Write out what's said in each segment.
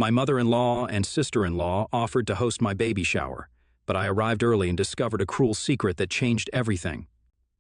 My mother-in-law and sister-in-law offered to host my baby shower, but I arrived early and discovered a cruel secret that changed everything.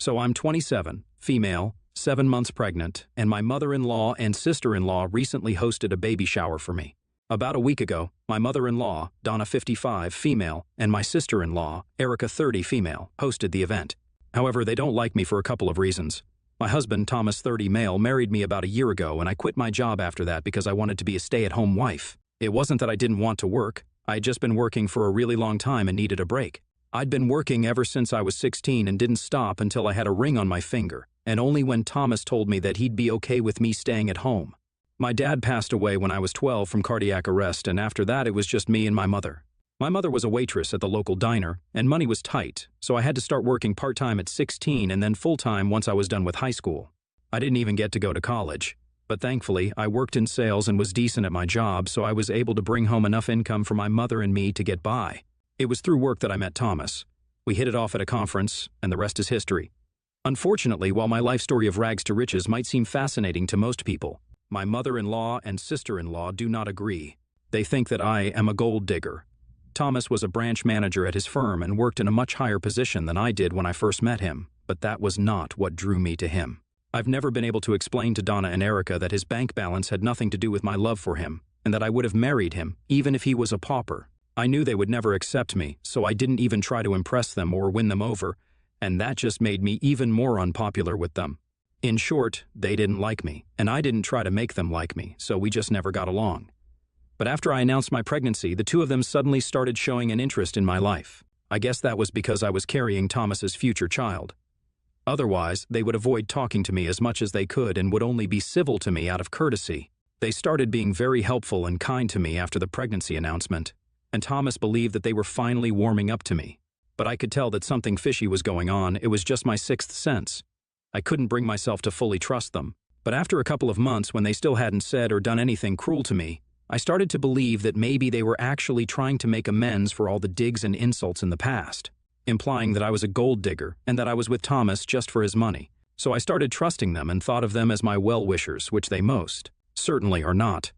So I'm 27, female, 7 months pregnant, and my mother-in-law and sister-in-law recently hosted a baby shower for me. About a week ago, my mother-in-law, Donna 55, female, and my sister-in-law, Erica 30, female, hosted the event. However, they don't like me for a couple of reasons. My husband, Thomas 30, male, married me about a year ago, and I quit my job after that because I wanted to be a stay-at-home wife. It wasn't that I didn't want to work. I had just been working for a really long time and needed a break. I'd been working ever since I was 16 and didn't stop until I had a ring on my finger, and only when Thomas told me that he'd be okay with me staying at home. My dad passed away when I was 12 from cardiac arrest, and after that it was just me and my mother. My mother was a waitress at the local diner, and money was tight, so I had to start working part-time at 16 and then full-time once I was done with high school. I didn't even get to go to college, but thankfully I worked in sales and was decent at my job, so I was able to bring home enough income for my mother and me to get by. It was through work that I met Thomas. We hit it off at a conference, and the rest is history. Unfortunately, while my life story of rags to riches might seem fascinating to most people, my mother-in-law and sister-in-law do not agree. They think that I am a gold digger. Thomas was a branch manager at his firm and worked in a much higher position than I did when I first met him, but that was not what drew me to him. I've never been able to explain to Donna and Erica that his bank balance had nothing to do with my love for him, and that I would have married him, even if he was a pauper. I knew they would never accept me, so I didn't even try to impress them or win them over, and that just made me even more unpopular with them. In short, they didn't like me, and I didn't try to make them like me, so we just never got along. But after I announced my pregnancy, the two of them suddenly started showing an interest in my life. I guess that was because I was carrying Thomas's future child. Otherwise, they would avoid talking to me as much as they could and would only be civil to me out of courtesy. They started being very helpful and kind to me after the pregnancy announcement, and Thomas believed that they were finally warming up to me. But I could tell that something fishy was going on. It was just my sixth sense. I couldn't bring myself to fully trust them. But after a couple of months, when they still hadn't said or done anything cruel to me, I started to believe that maybe they were actually trying to make amends for all the digs and insults in the past, implying that I was a gold digger and that I was with Thomas just for his money. So I started trusting them and thought of them as my well-wishers, which they most certainly are not.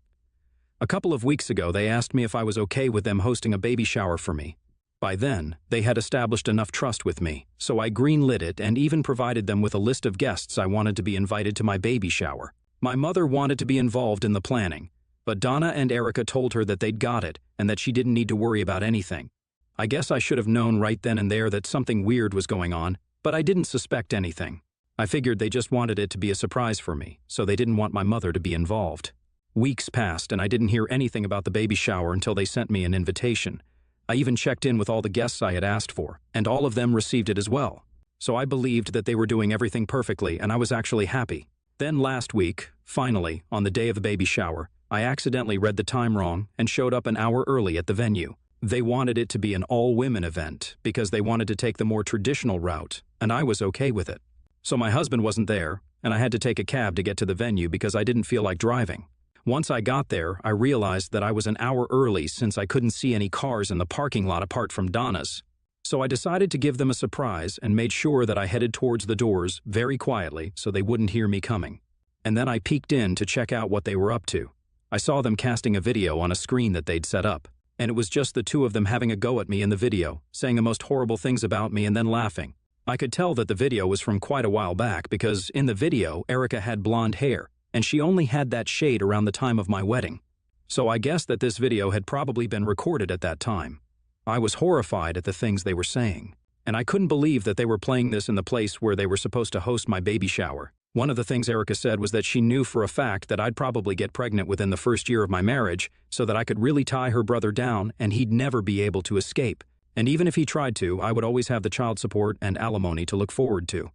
A couple of weeks ago, they asked me if I was okay with them hosting a baby shower for me. By then, they had established enough trust with me, so I greenlit it and even provided them with a list of guests I wanted to be invited to my baby shower. My mother wanted to be involved in the planning, but Donna and Erica told her that they'd got it and that she didn't need to worry about anything. I guess I should have known right then and there that something weird was going on, but I didn't suspect anything. I figured they just wanted it to be a surprise for me, so they didn't want my mother to be involved. Weeks passed and I didn't hear anything about the baby shower until they sent me an invitation. I even checked in with all the guests I had asked for, and all of them received it as well. So I believed that they were doing everything perfectly, and I was actually happy. Then last week, finally, on the day of the baby shower, I accidentally read the time wrong and showed up an hour early at the venue. They wanted it to be an all-women event because they wanted to take the more traditional route, and I was okay with it. So my husband wasn't there, and I had to take a cab to get to the venue because I didn't feel like driving. Once I got there, I realized that I was an hour early since I couldn't see any cars in the parking lot apart from Donna's. So I decided to give them a surprise and made sure that I headed towards the doors very quietly so they wouldn't hear me coming. And then I peeked in to check out what they were up to. I saw them casting a video on a screen that they'd set up, and it was just the two of them having a go at me in the video, saying the most horrible things about me and then laughing. I could tell that the video was from quite a while back because in the video, Erica had blonde hair, and she only had that shade around the time of my wedding. So I guessed that this video had probably been recorded at that time. I was horrified at the things they were saying, and I couldn't believe that they were playing this in the place where they were supposed to host my baby shower. One of the things Erica said was that she knew for a fact that I'd probably get pregnant within the first year of my marriage so that I could really tie her brother down and he'd never be able to escape. And even if he tried to, I would always have the child support and alimony to look forward to.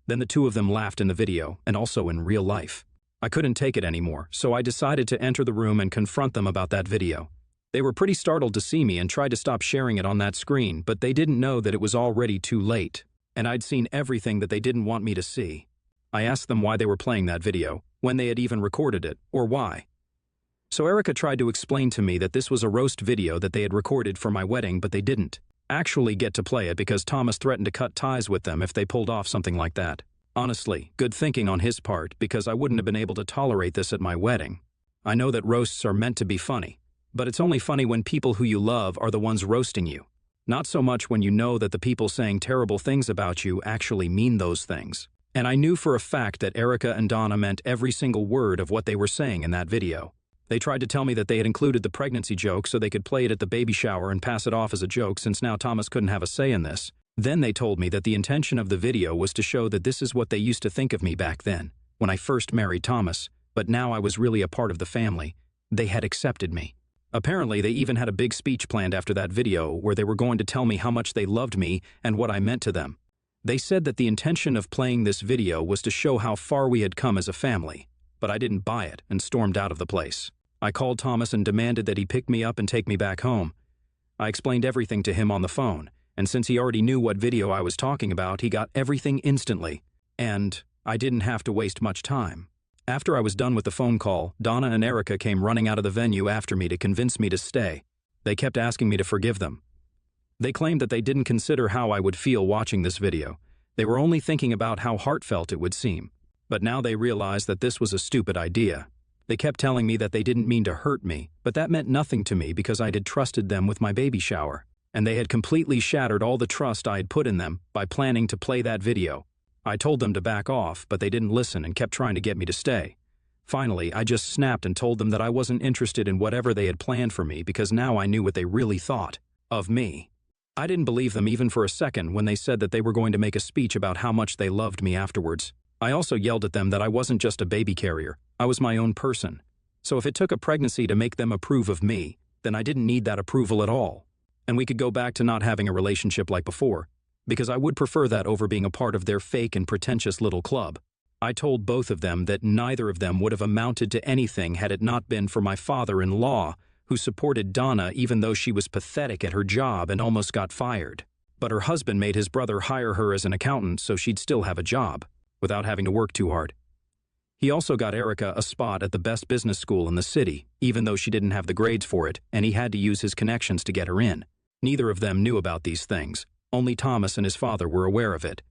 Then the two of them laughed in the video and also in real life. I couldn't take it anymore, so I decided to enter the room and confront them about that video. They were pretty startled to see me and tried to stop sharing it on that screen, but they didn't know that it was already too late, and I'd seen everything that they didn't want me to see. I asked them why they were playing that video, when they had even recorded it, or why. So Erica tried to explain to me that this was a roast video that they had recorded for my wedding, but they didn't actually get to play it because Thomas threatened to cut ties with them if they pulled off something like that. Honestly, good thinking on his part because I wouldn't have been able to tolerate this at my wedding. I know that roasts are meant to be funny, But it's only funny when people who you love are the ones roasting you. Not so much when you know that the people saying terrible things about you actually mean those things. And I knew for a fact that Erica and Donna meant every single word of what they were saying in that video. They tried to tell me that they had included the pregnancy joke so they could play it at the baby shower and pass it off as a joke since now Thomas couldn't have a say in this. Then they told me that the intention of the video was to show that this is what they used to think of me back then, when I first married Thomas, but now I was really a part of the family. They had accepted me. Apparently, they even had a big speech planned after that video where they were going to tell me how much they loved me and what I meant to them. They said that the intention of playing this video was to show how far we had come as a family, but I didn't buy it and stormed out of the place. I called Thomas and demanded that he pick me up and take me back home. I explained everything to him on the phone, and since he already knew what video I was talking about, he got everything instantly, and I didn't have to waste much time. After I was done with the phone call, Donna and Erica came running out of the venue after me to convince me to stay. They kept asking me to forgive them. They claimed that they didn't consider how I would feel watching this video. They were only thinking about how heartfelt it would seem. But now they realized that this was a stupid idea. They kept telling me that they didn't mean to hurt me, but that meant nothing to me because I had trusted them with my baby shower. And they had completely shattered all the trust I had put in them by planning to play that video. I told them to back off, but they didn't listen and kept trying to get me to stay. Finally, I just snapped and told them that I wasn't interested in whatever they had planned for me because now I knew what they really thought of me. I didn't believe them even for a second when they said that they were going to make a speech about how much they loved me afterwards. I also yelled at them that I wasn't just a baby carrier, I was my own person. So if it took a pregnancy to make them approve of me, then I didn't need that approval at all. And we could go back to not having a relationship like before, because I would prefer that over being a part of their fake and pretentious little club. I told both of them that neither of them would have amounted to anything had it not been for my father-in-law, who supported Donna even though she was pathetic at her job and almost got fired. But her husband made his brother hire her as an accountant so she'd still have a job, without having to work too hard. He also got Erica a spot at the best business school in the city, even though she didn't have the grades for it, and he had to use his connections to get her in. Neither of them knew about these things. Only Thomas and his father were aware of it.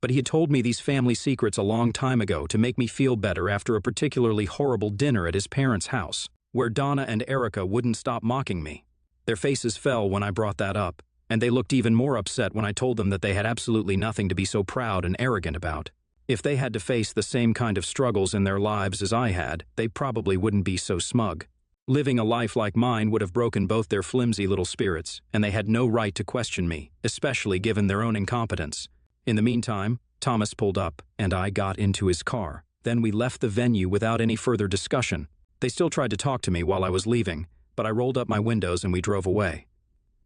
But he had told me these family secrets a long time ago to make me feel better after a particularly horrible dinner at his parents' house, where Donna and Erica wouldn't stop mocking me. Their faces fell when I brought that up, and they looked even more upset when I told them that they had absolutely nothing to be so proud and arrogant about. If they had to face the same kind of struggles in their lives as I had, they probably wouldn't be so smug. Living a life like mine would have broken both their flimsy little spirits, and they had no right to question me, especially given their own incompetence. In the meantime, Thomas pulled up, and I got into his car. Then we left the venue without any further discussion. They still tried to talk to me while I was leaving, but I rolled up my windows and we drove away.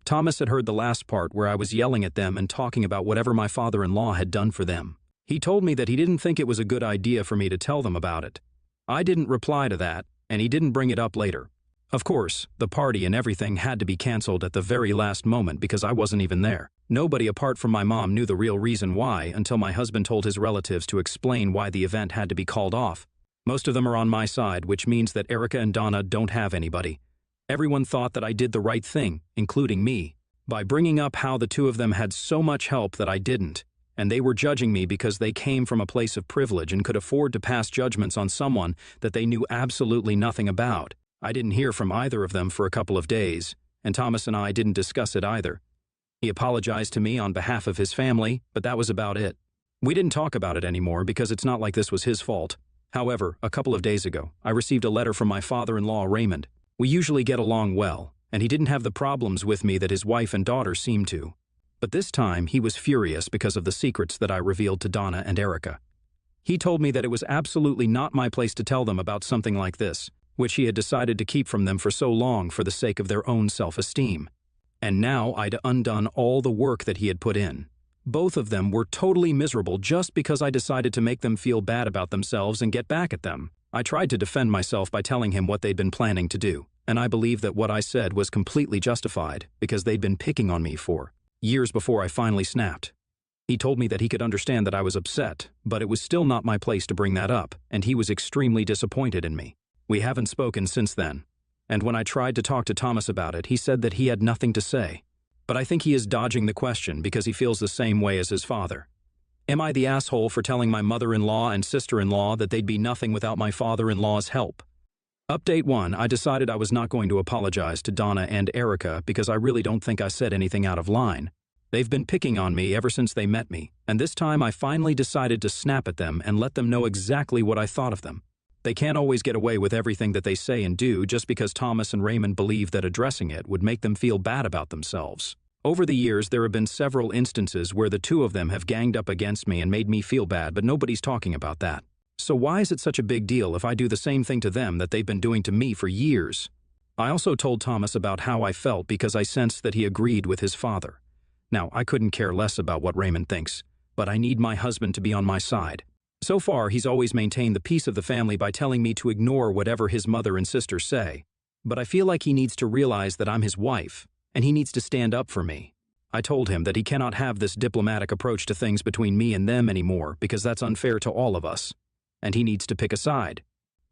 Thomas had heard the last part where I was yelling at them and talking about whatever my father-in-law had done for them. He told me that he didn't think it was a good idea for me to tell them about it. I didn't reply to that, and he didn't bring it up later. Of course, the party and everything had to be canceled at the very last moment because I wasn't even there. Nobody apart from my mom knew the real reason why until my husband told his relatives to explain why the event had to be called off. Most of them are on my side, which means that Erica and Donna don't have anybody. Everyone thought that I did the right thing, including me, by bringing up how the two of them had so much help that I didn't, and they were judging me because they came from a place of privilege and could afford to pass judgments on someone that they knew absolutely nothing about. I didn't hear from either of them for a couple of days, and Thomas and I didn't discuss it either. He apologized to me on behalf of his family, but that was about it. We didn't talk about it anymore because it's not like this was his fault. However, a couple of days ago, I received a letter from my father-in-law, Raymond. We usually get along well, and he didn't have the problems with me that his wife and daughter seemed to. But this time, he was furious because of the secrets that I revealed to Donna and Erica. He told me that it was absolutely not my place to tell them about something like this, which he had decided to keep from them for so long for the sake of their own self-esteem. And now I'd undone all the work that he had put in. Both of them were totally miserable just because I decided to make them feel bad about themselves and get back at them. I tried to defend myself by telling him what they'd been planning to do, and I believe that what I said was completely justified because they'd been picking on me for years before I finally snapped. He told me that he could understand that I was upset, but it was still not my place to bring that up, and he was extremely disappointed in me. We haven't spoken since then, and when I tried to talk to Thomas about it, he said that he had nothing to say. But I think he is dodging the question because he feels the same way as his father. Am I the asshole for telling my mother-in-law and sister-in-law that they'd be nothing without my father-in-law's help? Update 1. I decided I was not going to apologize to Donna and Erica because I really don't think I said anything out of line. They've been picking on me ever since they met me, and this time I finally decided to snap at them and let them know exactly what I thought of them. They can't always get away with everything that they say and do just because Thomas and Raymond believe that addressing it would make them feel bad about themselves. Over the years, there have been several instances where the two of them have ganged up against me and made me feel bad, but nobody's talking about that. So why is it such a big deal if I do the same thing to them that they've been doing to me for years? I also told Thomas about how I felt because I sensed that he agreed with his father. Now, I couldn't care less about what Raymond thinks, but I need my husband to be on my side. So far, he's always maintained the peace of the family by telling me to ignore whatever his mother and sister say. But I feel like he needs to realize that I'm his wife, and he needs to stand up for me. I told him that he cannot have this diplomatic approach to things between me and them anymore because that's unfair to all of us. And he needs to pick a side.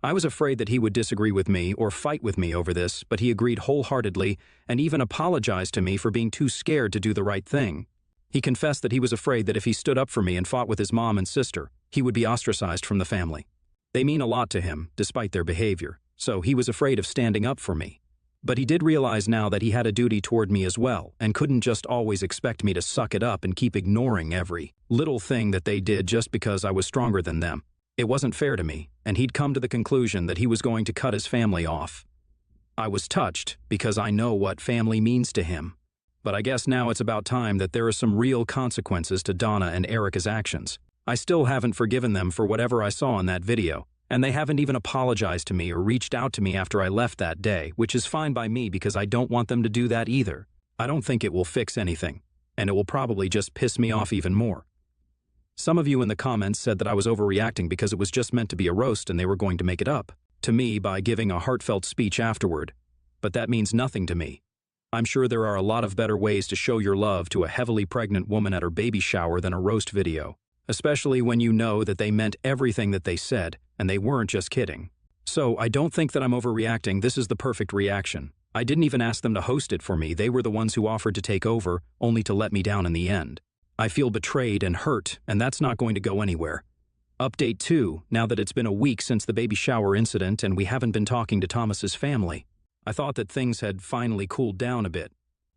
I was afraid that he would disagree with me or fight with me over this, but he agreed wholeheartedly and even apologized to me for being too scared to do the right thing. He confessed that he was afraid that if he stood up for me and fought with his mom and sister, he would be ostracized from the family. They mean a lot to him, despite their behavior, so he was afraid of standing up for me. But he did realize now that he had a duty toward me as well and couldn't just always expect me to suck it up and keep ignoring every little thing that they did just because I was stronger than them. It wasn't fair to me, and he'd come to the conclusion that he was going to cut his family off. I was touched because I know what family means to him. But I guess now it's about time that there are some real consequences to Donna and Erica's actions. I still haven't forgiven them for whatever I saw in that video, and they haven't even apologized to me or reached out to me after I left that day, which is fine by me because I don't want them to do that either. I don't think it will fix anything, and it will probably just piss me off even more. Some of you in the comments said that I was overreacting because it was just meant to be a roast and they were going to make it up to me by giving a heartfelt speech afterward. But that means nothing to me. I'm sure there are a lot of better ways to show your love to a heavily pregnant woman at her baby shower than a roast video, especially when you know that they meant everything that they said and they weren't just kidding. So I don't think that I'm overreacting. This is the perfect reaction. I didn't even ask them to host it for me. They were the ones who offered to take over, only to let me down in the end. I feel betrayed and hurt, and that's not going to go anywhere. Update 2, now that it's been a week since the baby shower incident and we haven't been talking to Thomas's family. I thought that things had finally cooled down a bit.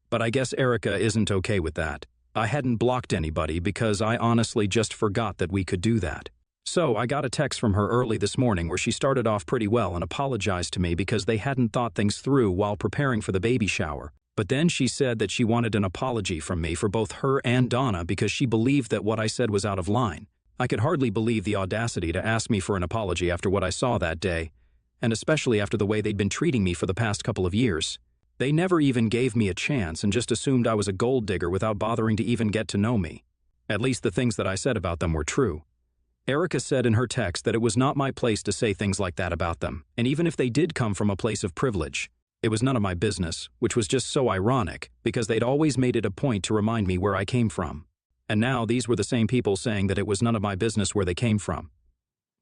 But I guess Erica isn't okay with that. I hadn't blocked anybody because I honestly just forgot that we could do that. So I got a text from her early this morning where she started off pretty well and apologized to me because they hadn't thought things through while preparing for the baby shower. But then she said that she wanted an apology from me for both her and Donna because she believed that what I said was out of line. I could hardly believe the audacity to ask me for an apology after what I saw that day, and especially after the way they'd been treating me for the past couple of years. They never even gave me a chance and just assumed I was a gold digger without bothering to even get to know me. At least the things that I said about them were true. Erica said in her text that it was not my place to say things like that about them, and even if they did come from a place of privilege, it was none of my business, which was just so ironic, because they'd always made it a point to remind me where I came from. And now these were the same people saying that it was none of my business where they came from.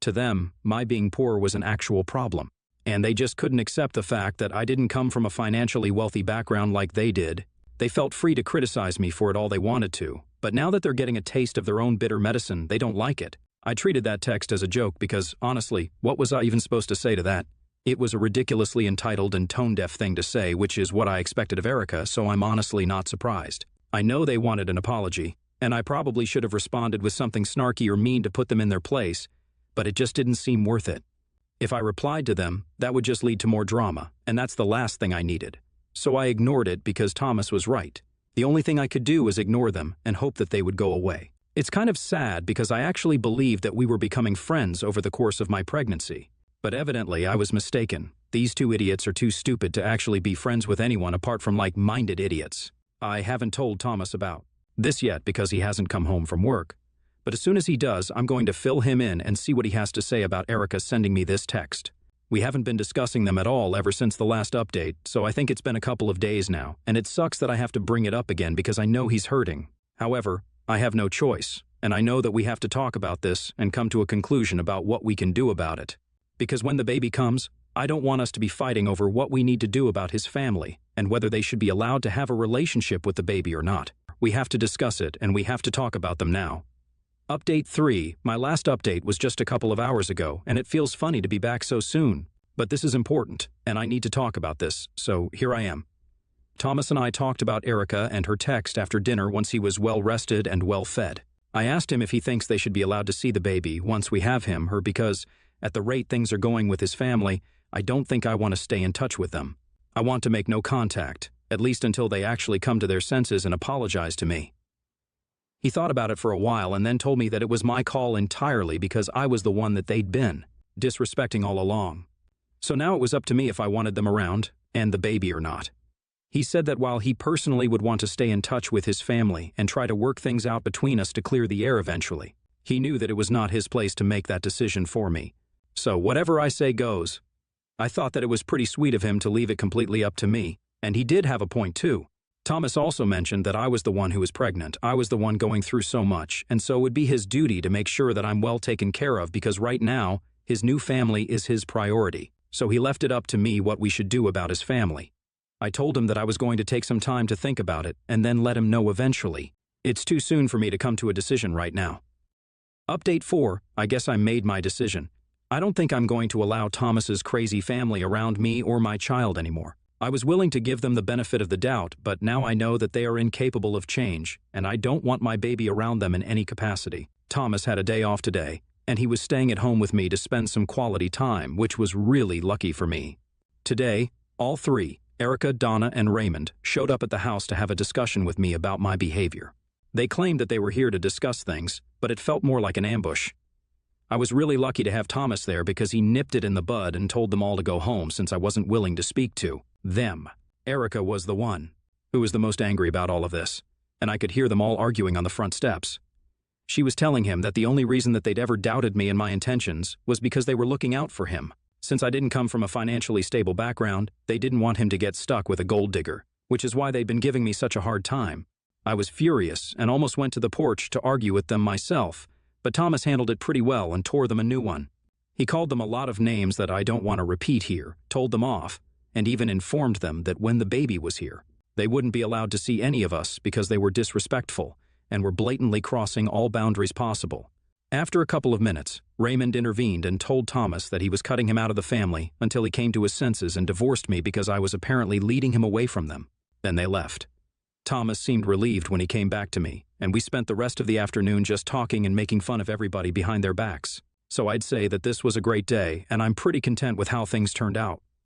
To them, my being poor was an actual problem, and they just couldn't accept the fact that I didn't come from a financially wealthy background like they did. They felt free to criticize me for it all they wanted to, but now that they're getting a taste of their own bitter medicine, they don't like it. I treated that text as a joke because, honestly, what was I even supposed to say to that? It was a ridiculously entitled and tone-deaf thing to say, which is what I expected of Erica, so I'm honestly not surprised. I know they wanted an apology, and I probably should have responded with something snarky or mean to put them in their place, but it just didn't seem worth it. If I replied to them, that would just lead to more drama, and that's the last thing I needed. So I ignored it because Thomas was right. The only thing I could do was ignore them and hope that they would go away. It's kind of sad because I actually believed that we were becoming friends over the course of my pregnancy. But evidently, I was mistaken. These two idiots are too stupid to actually be friends with anyone apart from like-minded idiots. I haven't told Thomas about this yet because he hasn't come home from work. But as soon as he does, I'm going to fill him in and see what he has to say about Erica sending me this text. We haven't been discussing them at all ever since the last update, so I think it's been a couple of days now, and it sucks that I have to bring it up again because I know he's hurting. However, I have no choice, and I know that we have to talk about this and come to a conclusion about what we can do about it. Because when the baby comes, I don't want us to be fighting over what we need to do about his family and whether they should be allowed to have a relationship with the baby or not. We have to discuss it, and we have to talk about them now. Update 3. My last update was just a couple of hours ago, and it feels funny to be back so soon. But this is important, and I need to talk about this, so here I am. Thomas and I talked about Erica and her text after dinner once he was well rested and well fed. I asked him if he thinks they should be allowed to see the baby once we have him, or because, at the rate things are going with his family, I don't think I want to stay in touch with them. I want to make no contact, at least until they actually come to their senses and apologize to me. He thought about it for a while and then told me that it was my call entirely because I was the one that they'd been disrespecting all along. So now it was up to me if I wanted them around, and the baby or not. He said that while he personally would want to stay in touch with his family and try to work things out between us to clear the air eventually, he knew that it was not his place to make that decision for me. So whatever I say goes. I thought that it was pretty sweet of him to leave it completely up to me, and he did have a point too. Thomas also mentioned that I was the one who was pregnant. I was the one going through so much, and so it would be his duty to make sure that I'm well taken care of because right now, his new family is his priority. So he left it up to me what we should do about his family. I told him that I was going to take some time to think about it and then let him know eventually. It's too soon for me to come to a decision right now. Update 4, I guess I made my decision. I don't think I'm going to allow Thomas's crazy family around me or my child anymore. I was willing to give them the benefit of the doubt, but now I know that they are incapable of change, and I don't want my baby around them in any capacity. Thomas had a day off today, and he was staying at home with me to spend some quality time, which was really lucky for me. Today, all three, Erica, Donna, and Raymond, showed up at the house to have a discussion with me about my behavior. They claimed that they were here to discuss things, but it felt more like an ambush. I was really lucky to have Thomas there because he nipped it in the bud and told them all to go home since I wasn't willing to speak to them. Erica was the one who was the most angry about all of this, and I could hear them all arguing on the front steps. She was telling him that the only reason that they'd ever doubted me and my intentions was because they were looking out for him. Since I didn't come from a financially stable background, they didn't want him to get stuck with a gold digger, which is why they'd been giving me such a hard time. I was furious and almost went to the porch to argue with them myself, but Thomas handled it pretty well and tore them a new one. He called them a lot of names that I don't want to repeat here, told them off, and even informed them that when the baby was here, they wouldn't be allowed to see any of us because they were disrespectful and were blatantly crossing all boundaries possible. After a couple of minutes, Raymond intervened and told Thomas that he was cutting him out of the family until he came to his senses and divorced me because I was apparently leading him away from them. Then they left. Thomas seemed relieved when he came back to me, and we spent the rest of the afternoon just talking and making fun of everybody behind their backs. So I'd say that this was a great day, and I'm pretty content with how things turned out.